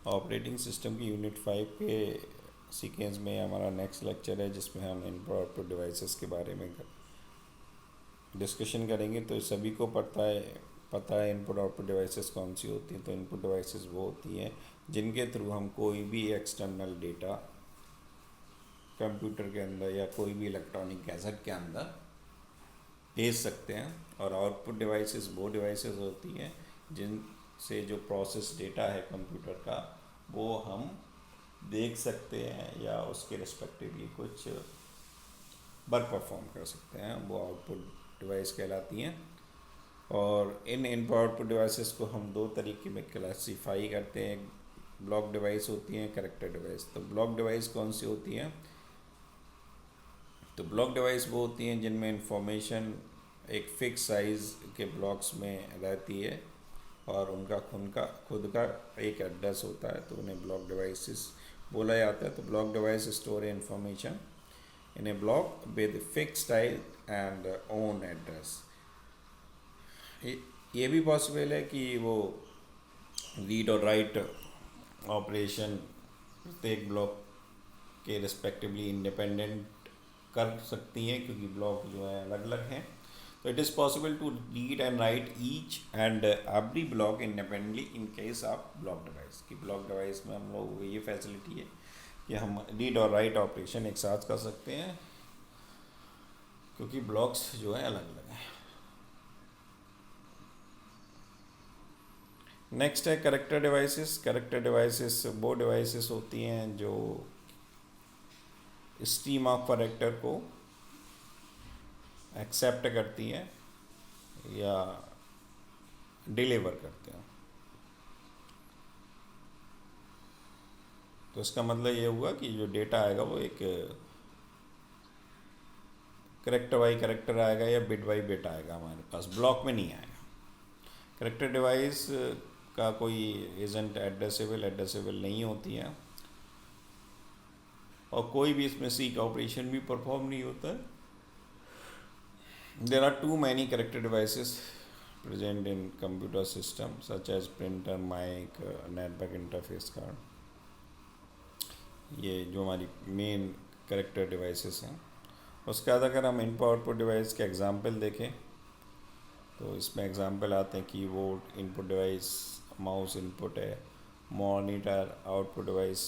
Operating system की unit 5 के sequence में हमारा नेक्स्ट लेक्चर है, जिसमें हम इनपुट आउटपुट डिवाइसेस के बारे में डिस्कशन करेंगे। तो सभी को पता है इनपुट आउटपुट डिवाइसेस कौन सी होती हैं। तो इनपुट डिवाइसेस वो होती हैं जिनके थ्रू हम कोई भी एक्सटर्नल डेटा कंप्यूटर के अंदर या कोई भी इलेक्ट्रॉनिक गैजेट के अंदर भेज सकते हैं। और आउटपुट डिवाइसेस वो डिवाइसेस होती हैं जिनसे जो प्रोसेस डेटा है कंप्यूटर का वो हम देख सकते हैं या उसके रिस्पेक्टिवली कुछ वर्क परफॉर्म कर सकते हैं, वो आउटपुट डिवाइस कहलाती हैं। और इन इनपुट आउटपुट डिवाइसेस को हम दो तरीके में क्लासीफाई करते हैं। ब्लॉक डिवाइस होती हैं, कैरेक्टर डिवाइस। तो ब्लॉक डिवाइस कौन सी होती हैं? तो ब्लॉक डिवाइस वो होती हैं जिनमें इंफॉर्मेशन एक फिक्स साइज़ के ब्लॉक्स में रहती है और उनका खुद का एक एड्रेस होता है, तो उन्हें ब्लॉक डिवाइसेस बोला जाता है। तो block device store information in A block with fix type and own address. ये भी पॉसिबल है कि वो रीड और राइट ऑपरेशन प्रत्येक ब्लॉक के रिस्पेक्टिवली इंडिपेंडेंट कर सकती हैं, क्योंकि ब्लॉक जो है अलग अलग हैं। तो it is possible to read and write each and every block independently in case of block device. की ब्लॉक डिवाइस में हम लोग ये फैसिलिटी है कि हम रीड और राइट ऑपरेशन एक साथ कर सकते हैं, क्योंकि ब्लॉक्स जो है अलग अलग हैं। नेक्स्ट है कैरेक्टर डिवाइसेस। कैरेक्टर डिवाइसेस वो डिवाइसेस होती हैं जो स्ट्रीम ऑफ कैरेक्टर को एक्सेप्ट करती हैं या डिलीवर करते हैं। तो इसका मतलब ये हुआ कि जो डेटा आएगा वो एक कैरेक्टर बाई कैरेक्टर आएगा या बिट बाई बिट आएगा, हमारे पास ब्लॉक में नहीं आएगा। कैरेक्टर डिवाइस का कोई एजेंट एड्रेसेबल नहीं होती है और कोई भी इसमें सीक ऑपरेशन भी परफॉर्म नहीं होता है। There are too many character devices present in computer system such as printer, mic, network interface card. ये जो हमारी मेन कैरेक्टर डिवाइसेस हैं। उसके बाद अगर हम इनपुट आउटपुट डिवाइस के एग्जांपल देखें तो इसमें एग्जांपल आते हैं keyboard input device, mouse input है, monitor output device,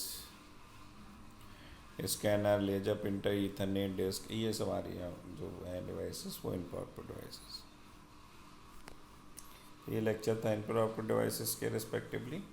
scanner, laser printer, Ethernet disk, ये सब आ रही हैं जो है डिवाइसेस, वो इनपुट आउटपुट डिवाइसेस। ये लेक्चर था इनपुट आउटपुट डिवाइसेस के रिस्पेक्टिवली।